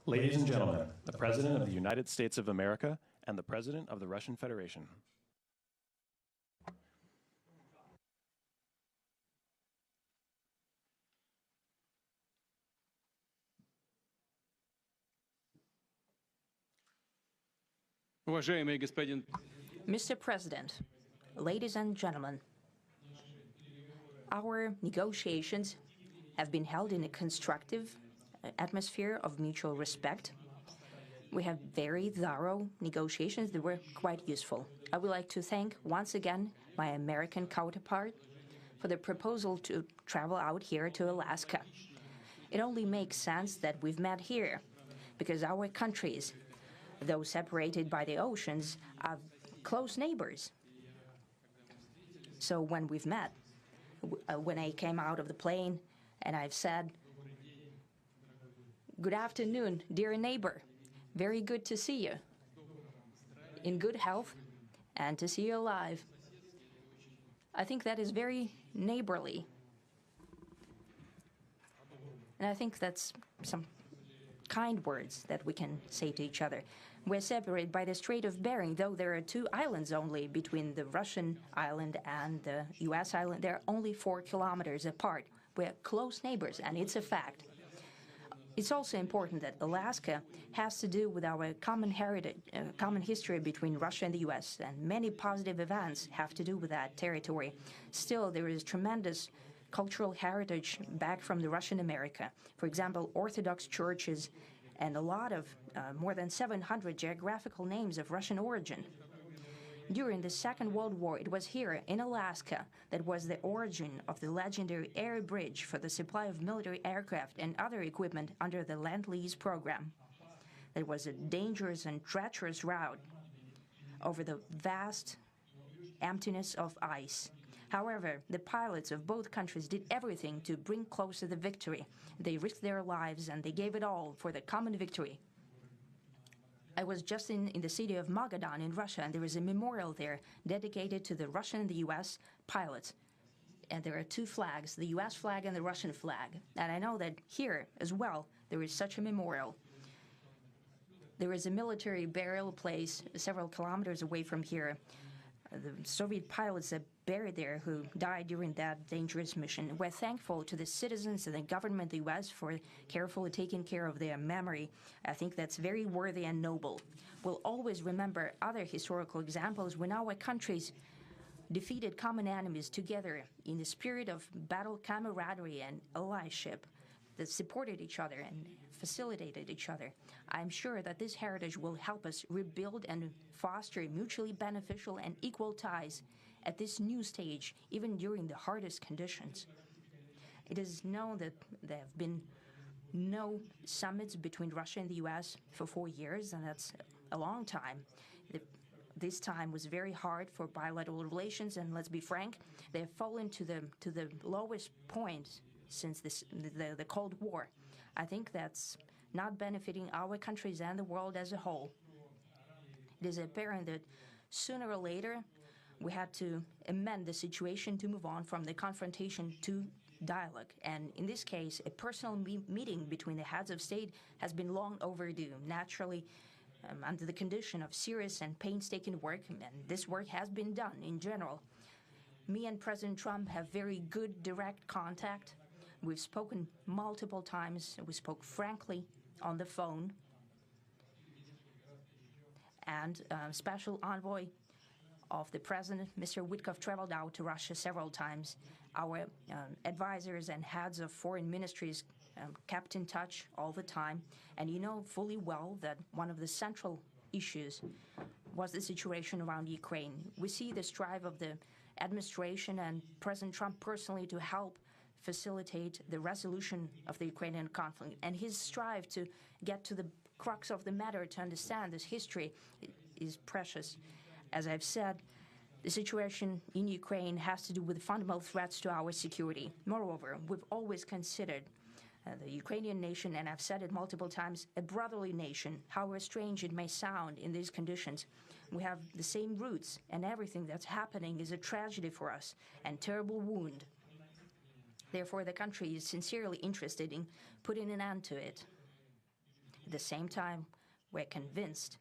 Ladies and gentlemen, the President of the United States of America and the President of the Russian Federation. Mr. President, ladies and gentlemen, our negotiations have been held in a constructive atmosphere of mutual respect. We have very thorough negotiations that were quite useful. I would like to thank once again my American counterpart for the proposal to travel out here to Alaska. It only makes sense that we've met here because our countries, though separated by the oceans, are close neighbors. So when we've met, when I came out of the plane and I've said, "Good afternoon, dear neighbor. Very good to see you. In good health and to see you alive." I think that is very neighborly. And I think that's some kind words that we can say to each other. We're separated by the Strait of Bering, though there are 2 islands only between the Russian island and the U.S. island. They're only 4 kilometers apart. We're close neighbors, and it's a fact. It's also important that Alaska has to do with our common heritage, common history between Russia and the U.S., and many positive events have to do with that territory. Still, there is tremendous cultural heritage back from the Russian America. For example, Orthodox churches and a lot of more than 700 geographical names of Russian origin. During the Second World War, it was here in Alaska that was the origin of the legendary air bridge for the supply of military aircraft and other equipment under the Lend-Lease program. It was a dangerous and treacherous route over the vast emptiness of ice. However, the pilots of both countries did everything to bring closer the victory. They risked their lives and they gave it all for the common victory. I was just in the city of Magadan in Russia, and there is a memorial there dedicated to the Russian and the U.S. pilots. And there are 2 flags, the U.S. flag and the Russian flag. And I know that here as well, there is such a memorial. There is a military burial place several kilometers away from here. The Soviet pilots that buried there who died during that dangerous mission. We're thankful to the citizens and the government of the U.S. for carefully taking care of their memory. I think that's very worthy and noble. We'll always remember other historical examples when our countries defeated common enemies together in the spirit of battle camaraderie and allyship that supported each other and facilitated each other. I'm sure that this heritage will help us rebuild and foster mutually beneficial and equal ties at this new stage, even during the hardest conditions. It is known that there have been no summits between Russia and the U.S. for 4 years, and that's a long time. This time was very hard for bilateral relations, and let's be frank, they have fallen to the lowest point since the Cold War. I think that's not benefiting our countries and the world as a whole. It is apparent that sooner or later we had to amend the situation to move on from the confrontation to dialogue. And in this case, a personal meeting between the heads of state has been long overdue, naturally under the condition of serious and painstaking work, and this work has been done in general. Me and President Trump have very good direct contact. We've spoken multiple times. We spoke frankly on the phone. And Special Envoy of the President, Mr. Witkoff, traveled out to Russia several times. Our advisors and heads of foreign ministries kept in touch all the time. And you know fully well that one of the central issues was the situation around Ukraine. We see the strive of the administration and President Trump personally to help facilitate the resolution of the Ukrainian conflict. And his strive to get to the crux of the matter, to understand this history, is precious. As I've said, the situation in Ukraine has to do with fundamental threats to our security. Moreover, we've always considered the Ukrainian nation, and I've said it multiple times, a brotherly nation, however strange it may sound in these conditions. We have the same roots, and everything that's happening is a tragedy for us and terrible wound. Therefore, the country is sincerely interested in putting an end to it. At the same time, we're convinced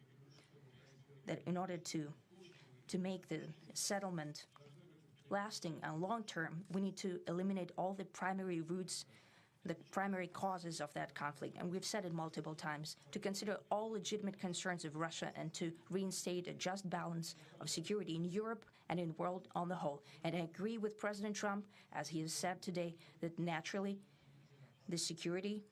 that in order to make the settlement lasting and long-term, we need to eliminate all the primary roots, the primary causes of that conflict. And we've said it multiple times, to consider all legitimate concerns of Russia and to reinstate a just balance of security in Europe and in the world on the whole. And I agree with President Trump, as he has said today, that naturally the security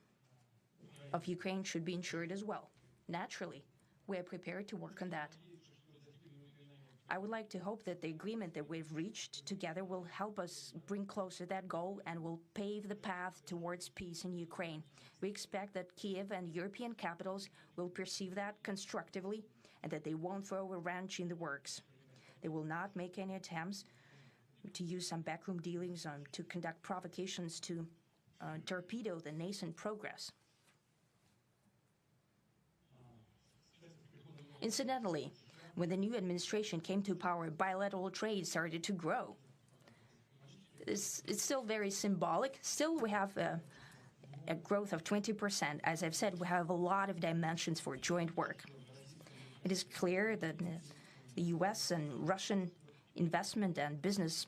of Ukraine should be ensured as well. Naturally, we are prepared to work on that. I would like to hope that the agreement that we've reached together will help us bring closer that goal and will pave the path towards peace in Ukraine. We expect that Kiev and European capitals will perceive that constructively and that they won't throw a wrench in the works. They will not make any attempts to use some backroom dealings to conduct provocations to torpedo the nascent progress. Incidentally, when the new administration came to power, bilateral trade started to grow. It's still very symbolic. Still, we have a growth of 20%. As I've said, we have a lot of dimensions for joint work. It is clear that the U.S. and Russian investment and business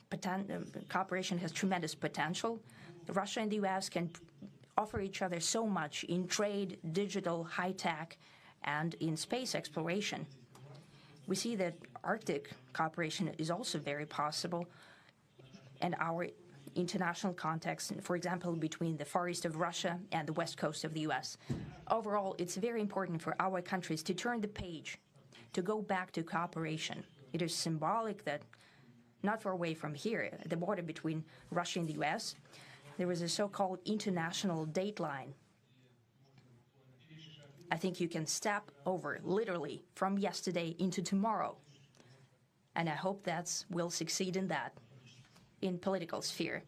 cooperation has tremendous potential. Russia and the U.S. can offer each other so much in trade, digital, high-tech, and in space exploration. We see that Arctic cooperation is also very possible, and our international context, for example, between the Far East of Russia and the West Coast of the U.S. Overall, it's very important for our countries to turn the page, to go back to cooperation. It is symbolic that not far away from here, at the border between Russia and the U.S., there was a so-called international date line. I think you can step over, literally, from yesterday into tomorrow. And I hope we'll succeed in that, in political sphere.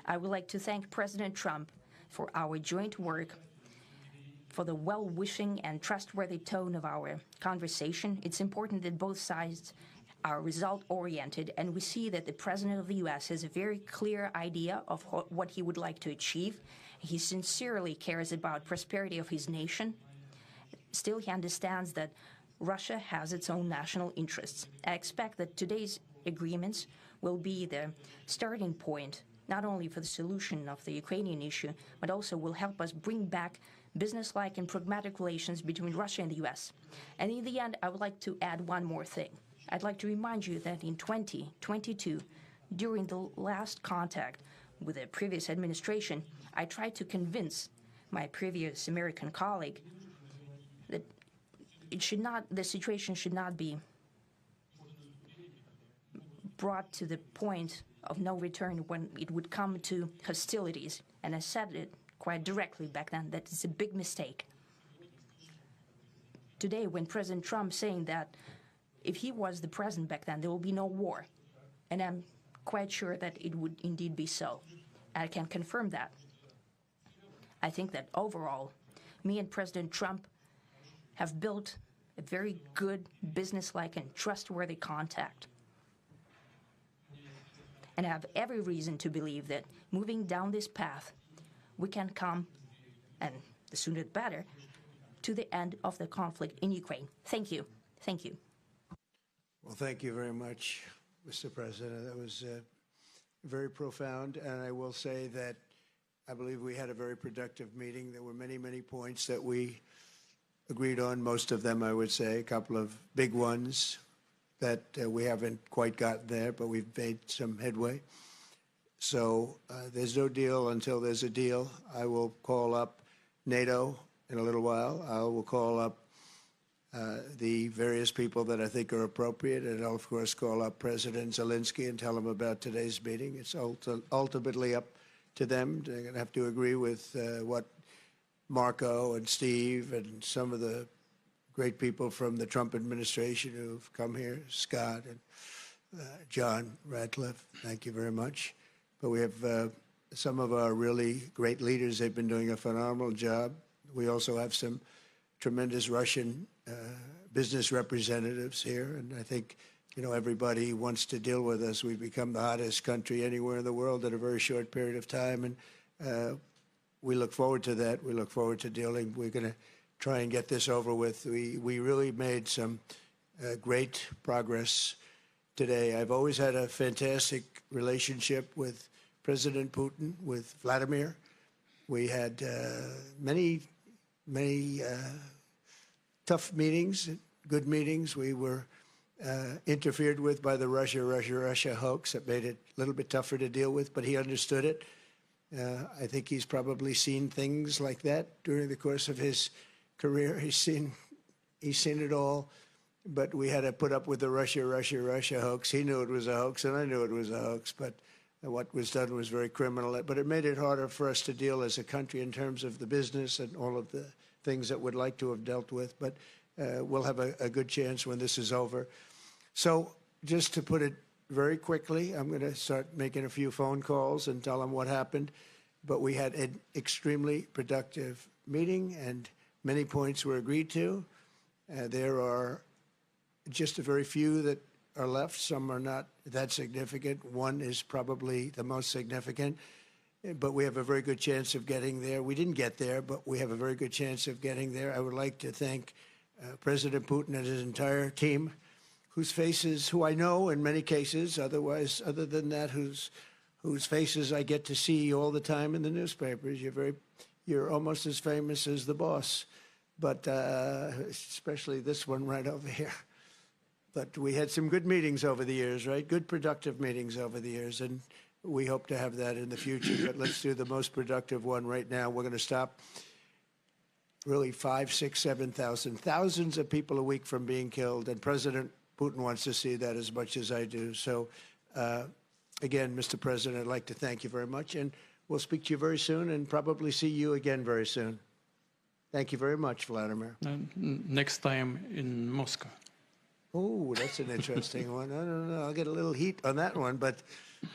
I would like to thank President Trump for our joint work, for the well-wishing and trustworthy tone of our conversation. It's important that both sides are result-oriented, and we see that the President of the U.S. has a very clear idea of what he would like to achieve. He sincerely cares about prosperity of his nation. Still, he understands that Russia has its own national interests. I expect that today's agreements will be the starting point, not only for the solution of the Ukrainian issue, but also will help us bring back business-like and pragmatic relations between Russia and the U.S. And in the end, I would like to add one more thing. I'd like to remind you that in 2022, during the last contact with the previous administration, I tried to convince my previous American colleague that the situation should not be brought to the point of no return when it would come to hostilities. And I said it quite directly back then, that it's a big mistake. Today, when President Trump saying that if he was the president back then, there will be no war. And I'm quite sure that it would indeed be so. I can confirm that. I think that overall, me and President Trump have built a very good business-like and trustworthy contact. And I have every reason to believe that moving down this path, we can come, and the sooner the better, to the end of the conflict in Ukraine. Thank you. Thank you. Well, thank you very much, Mr. President. That was very profound. And I will say that I believe we had a very productive meeting. There were many, many points that we agreed on, most of them, I would say, a couple of big ones that we haven't quite gotten there, but we've made some headway. So there's no deal until there's a deal. I will call up NATO in a little while. I will call up the various people that I think are appropriate, and I'll, of course, call up President Zelensky and tell him about today's meeting. It's ultimately up to them. They're going to have to agree with what Marco and Steve and some of the great people from the Trump administration who've come here, Scott and John Radcliffe. Thank you very much. But we have some of our really great leaders. They've been doing a phenomenal job. We also have some tremendous Russian business representatives here, and I think, you know, everybody wants to deal with us. We've become the hottest country anywhere in the world in a very short period of time, and we look forward to that. We look forward to dealing. We're going to try and get this over with. We really made some great progress today. I've always had a fantastic relationship with President Putin, with Vladimir. We had many tough meetings, good meetings. We were interfered with by the Russia hoax. That made it a little bit tougher to deal with, but he understood it. I think he's probably seen things like that during the course of his career. He's seen it all, but we had to put up with the Russia hoax. He knew it was a hoax, and I knew it was a hoax, but what was done was very criminal. But it made it harder for us to deal as a country in terms of the business and all of the things that we'd like to have dealt with. But we'll have a good chance when this is over. So just to put it very quickly, I'm going to start making a few phone calls and tell them what happened. But we had an extremely productive meeting, and many points were agreed to. There are just a very few that are left. Some are not that significant. One is probably the most significant, but we have a very good chance of getting there. We didn't get there, but we have a very good chance of getting there. I would like to thank President Putin and his entire team, whose faces, who I know in many cases, other than that, whose faces I get to see all the time in the newspapers. You're almost as famous as the boss, but especially this one right over here. But we had some good meetings over the years, right? Good, productive meetings over the years, and we hope to have that in the future. But let's do the most productive one right now. We're going to stop really 5, 6, 7,000, thousands of people a week from being killed, and President Putin wants to see that as much as I do. So, again, Mr. President, I'd like to thank you very much, and we'll speak to you very soon and probably see you again very soon. Thank you very much, Vladimir. Next time in Moscow. Oh, that's an interesting one. I don't know. I'll get a little heat on that one, but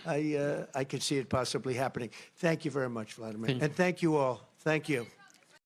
I could see it possibly happening. Thank you very much, Vladimir. And thank you all. Thank you.